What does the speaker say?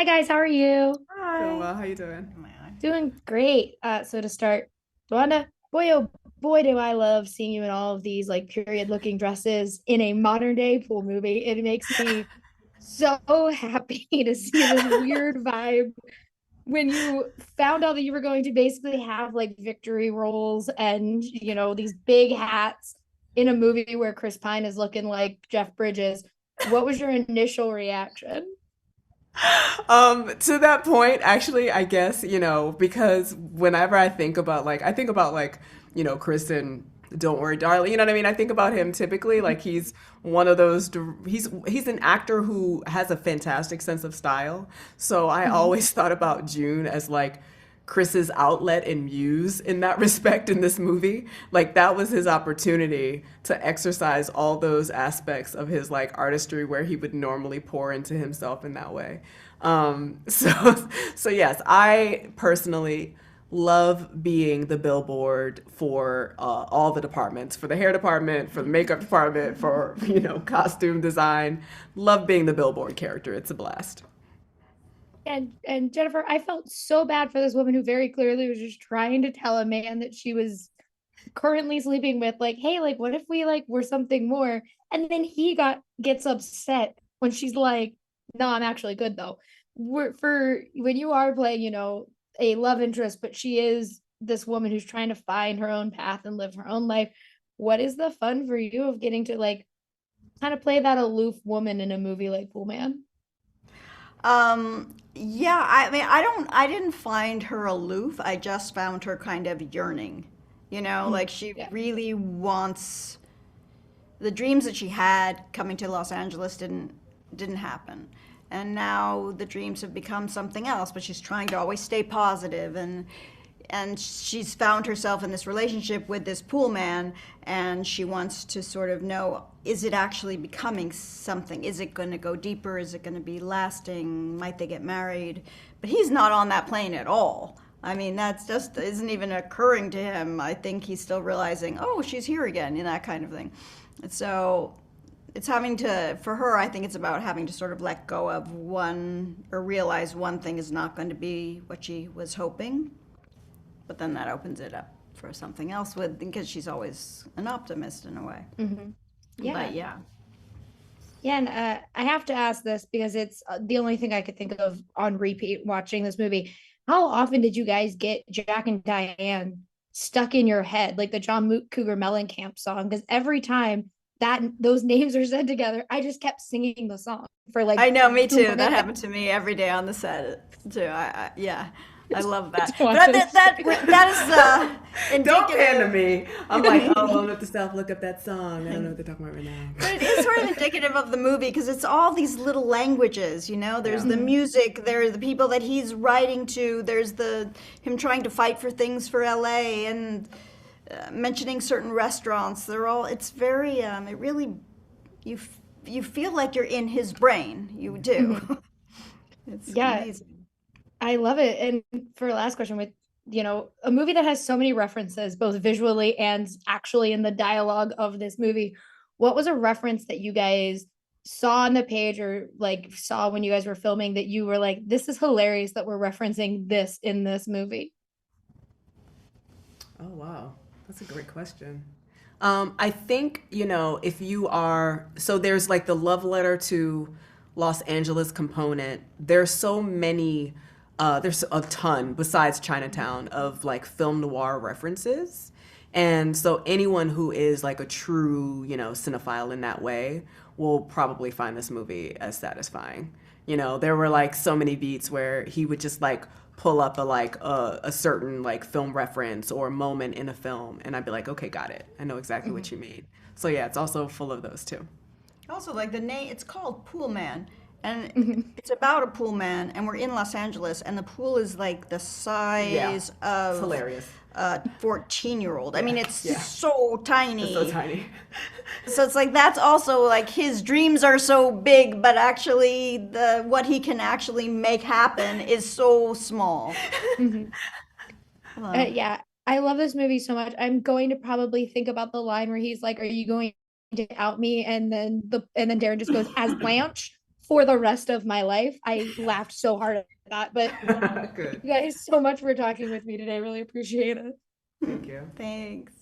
Hi guys, how are you? Doing Hi. well. How you doing? Doing great. So to start, DeWanda, boy oh boy do I love seeing you in all of these like period looking dresses in a modern day pool movie. It makes me so happy to see this weird vibe when you found out that you were going to basically have like victory roles and these big hats in a movie where Chris Pine is looking like Jeff Bridges. What was your initial reaction? To that point, actually, I guess, because whenever I think about Kristen, Don't Worry, Darling, you know what I mean? I think about him typically, like he's one of those, he's an actor who has a fantastic sense of style. So I always thought about June as like Chris's outlet and muse in that respect in this movie. Like that was his opportunity to exercise all those aspects of his like artistry where he would normally pour into himself in that way. So yes, I personally love being the billboard for all the departments, for the hair department, for the makeup department, for costume design. Love being the billboard character. It's a blast. And Jennifer, I felt so bad for this woman who very clearly was just trying to tell a man that she was currently sleeping with, like, hey, like, what if we like were something more? And then he gets upset when she's like, no, I'm actually good though. For when you are playing, a love interest, but she is this woman who's trying to find her own path and live her own life. What is the fun for you of getting to like kind of play that aloof woman in a movie like Poolman? Yeah, I didn't find her aloof. I just found her kind of yearning. Like she Yeah. really wants the dreams that she had coming to Los Angeles didn't happen. And now the dreams have become something else, but she's trying to always stay positive and she's found herself in this relationship with this pool man, and she wants to sort of know, is it actually becoming something? Is it going to go deeper? Is it going to be lasting? Might they get married? But he's not on that plane at all. I mean, that's just isn't even occurring to him. I think he's still realizing, oh, she's here again, that kind of thing. And so it's having to, for her, I think it's about having to sort of let go of one, or realize one thing is not going to be what she was hoping, but then that opens it up for something else, with because she's always an optimist in a way. Mm-hmm. But Yeah. yeah. Yeah, and I have to ask this because it's the only thing I could think of on repeat watching this movie. How often did you guys get Jack and Diane stuck in your head, like the Cougar Mellencamp song? Because every time that those names are said together, I just kept singing the song for like I know, me two too. That minutes. happened to me every day on the set too. Yeah, I It's, love it's that. one But to that is Don't pan to indicative. me. I'm like, oh, I'm gonna have to self look up that song. I don't know what they're talking about right now. But it is sort of indicative of the movie because it's all these little languages, There's Yeah. the Mhm. music, there are the people that he's writing to, there's the him trying to fight for things for LA, and mentioning certain restaurants. They're all. It's very. It really. You you feel like you're in his brain. You Mhm. do. It's Yeah, amazing. I love it. And for a last question, with a movie that has so many references, both visually and actually in the dialogue of this movie, what was a reference that you guys saw on the page or like saw when you guys were filming that you were like, this is hilarious that we're referencing this in this movie? Oh wow, that's a great question. I think, if you are, so there's like the love letter to Los Angeles component. There's so many, there's a ton besides Chinatown of like film noir references. And so anyone who is like a true, cinephile in that way will probably find this movie as satisfying. There were like so many beats where he would just like pull up a certain like film reference or moment in a film, and I'd be like, okay, got it. I know exactly what Mhm. you mean. So yeah, it's also full of those too. Also, like the name, it's called Pool Man, and Mhm. it's about a pool man, and we're in Los Angeles, and the pool is like the Yeah, size it's of hilarious. a 14-year-old. I Yeah, mean, it's yeah, so it's so tiny. tiny. So it's like that's also like his dreams are so big, but actually the what he can actually make happen is so small. Mhm. Uh, Yeah, I love this movie so much. I'm going to probably think about the line where he's like, "Are you going to out me?" And then Darren just goes, "As Blanche." for the rest of my life. I laughed so hard at that. But Good. you guys so much for talking with me today. I really appreciate it. Thank you. Thanks.